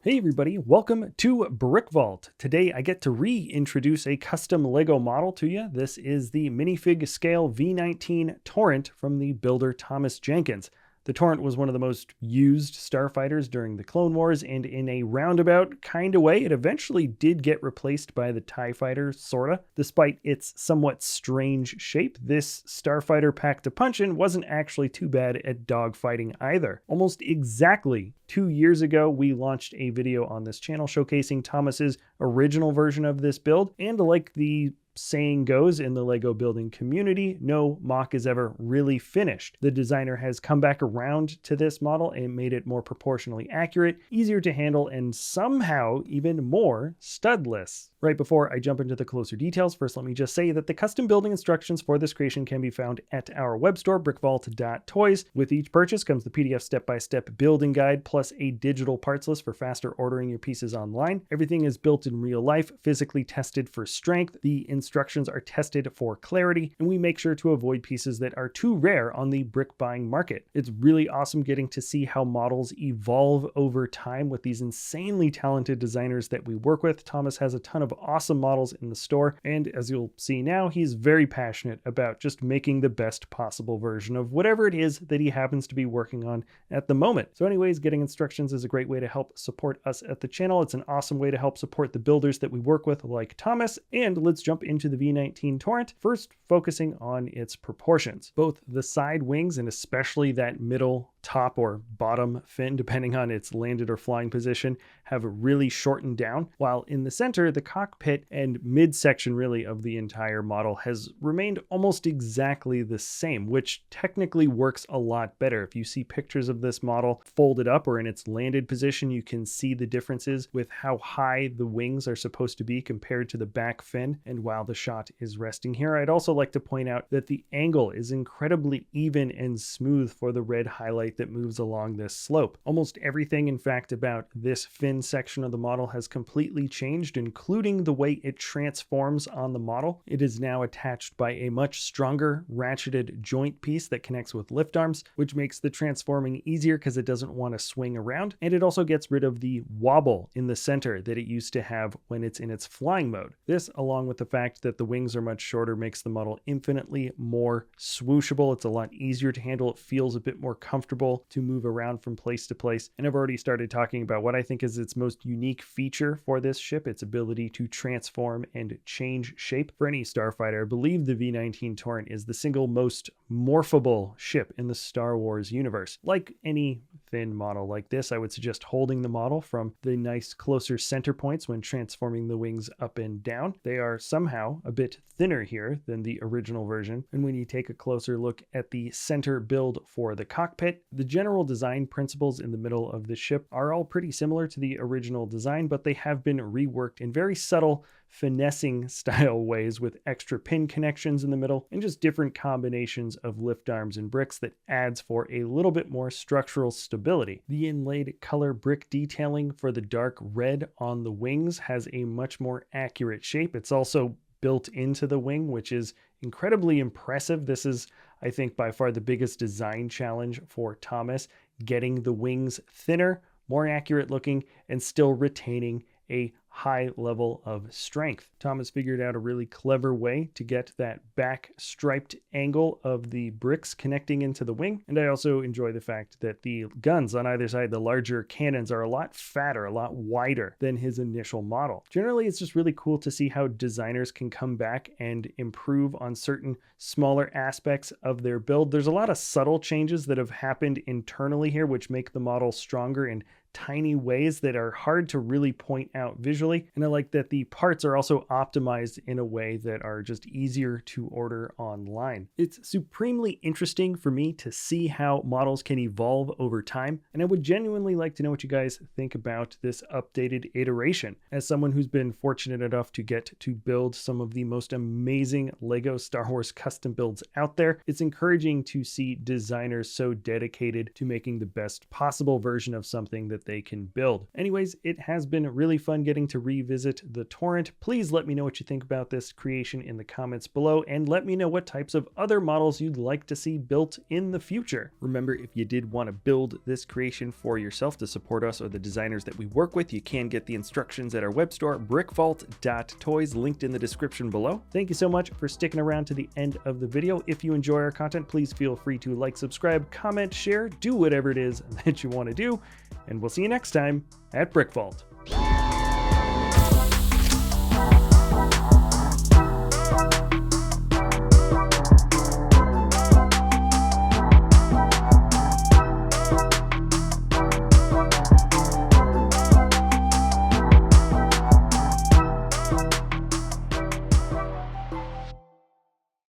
Hey everybody, welcome to BrickVault. Today I get to reintroduce a custom Lego model to you. This is the minifig scale V-19 Torrent from the builder Thomas Jenkins. The Torrent was one of the most used starfighters during the Clone Wars, and in a roundabout kind of way, it eventually did get replaced by the TIE Fighter, sorta. Despite its somewhat strange shape, this starfighter packed a punch and wasn't actually too bad at dogfighting either. Almost exactly 2 years ago, we launched a video on this channel showcasing Thomas's original version of this build, and like the saying goes in the Lego building community, no mock is ever really finished. The designer has come back around to this model and made it more proportionally accurate, easier to handle, and somehow even more studless. Right before I jump into the closer details, first let me just say that the custom building instructions for this creation can be found at our web store, brickvault.toys. With each purchase comes the PDF step-by-step building guide, plus a digital parts list for faster ordering your pieces online. Everything is built in real life, physically tested for strength. The instructions are tested for clarity, and we make sure to avoid pieces that are too rare on the brick buying market. It's really awesome getting to see how models evolve over time with these insanely talented designers that we work with. Thomas has a ton of awesome models in the store, and as you'll see now, he's very passionate about just making the best possible version of whatever it is that he happens to be working on at the moment. So anyways, getting instructions is a great way to help support us at the channel. It's an awesome way to help support the builders that we work with like Thomas, and let's jump into the V-19 Torrent, first focusing on its proportions. Both the side wings and especially that middle top or bottom fin, depending on its landed or flying position, have really shortened down, while in the center, the cockpit and midsection really of the entire model has remained almost exactly the same, which technically works a lot better. If you see pictures of this model folded up or in its landed position, you can see the differences with how high the wings are supposed to be compared to the back fin, and while the shot is resting here, I'd also like to point out that the angle is incredibly even and smooth for the red highlight that moves along this slope. Almost everything, in fact, about this fin section of the model has completely changed, including the way it transforms on the model. It is now attached by a much stronger ratcheted joint piece that connects with lift arms, which makes the transforming easier because it doesn't want to swing around, and it also gets rid of the wobble in the center that it used to have when it's in its flying mode. This, along with the fact that the wings are much shorter, makes the model infinitely more swooshable. It's a lot easier to handle. It feels a bit more comfortable to move around from place to place. And I've already started talking about what I think is its most unique feature for this ship, its ability to transform and change shape. For any starfighter, I believe the V-19 Torrent is the single most morphable ship in the Star Wars universe. Like any thin model like this, I would suggest holding the model from the nice closer center points when transforming the wings up and down. They are somehow a bit thinner here than the original version. And when you take a closer look at the center build for the cockpit, the general design principles in the middle of the ship are all pretty similar to the original design, but they have been reworked in very subtle, finessing style ways with extra pin connections in the middle and just different combinations of lift arms and bricks that adds for a little bit more structural stability. The inlaid color brick detailing for the dark red on the wings has a much more accurate shape. It's also built into the wing, which is incredibly impressive. This is, I think, by far the biggest design challenge for Thomas, getting the wings thinner, more accurate looking, and still retaining a high level of strength. Thomas figured out a really clever way to get that back striped angle of the bricks connecting into the wing. And I also enjoy the fact that the guns on either side, the larger cannons, are a lot fatter, a lot wider than his initial model. Generally, it's just really cool to see how designers can come back and improve on certain smaller aspects of their build. There's a lot of subtle changes that have happened internally here, which make the model stronger and tiny ways that are hard to really point out visually. And I like that the parts are also optimized in a way that are just easier to order online. It's supremely interesting for me to see how models can evolve over time, and I would genuinely like to know what you guys think about this updated iteration. As someone who's been fortunate enough to get to build some of the most amazing LEGO Star Wars custom builds out there, it's encouraging to see designers so dedicated to making the best possible version of something that they can build. Anyways, it has been really fun getting to revisit the Torrent. Please let me know what you think about this creation in the comments below, and let me know what types of other models you'd like to see built in the future. Remember, if you did want to build this creation for yourself to support us or the designers that we work with, you can get the instructions at our web store, BrickVault.toys, linked in the description below. Thank you so much for sticking around to the end of the video. If you enjoy our content, please feel free to like, subscribe, comment, share, do whatever it is that you want to do, and we'll see you next time at BrickVault.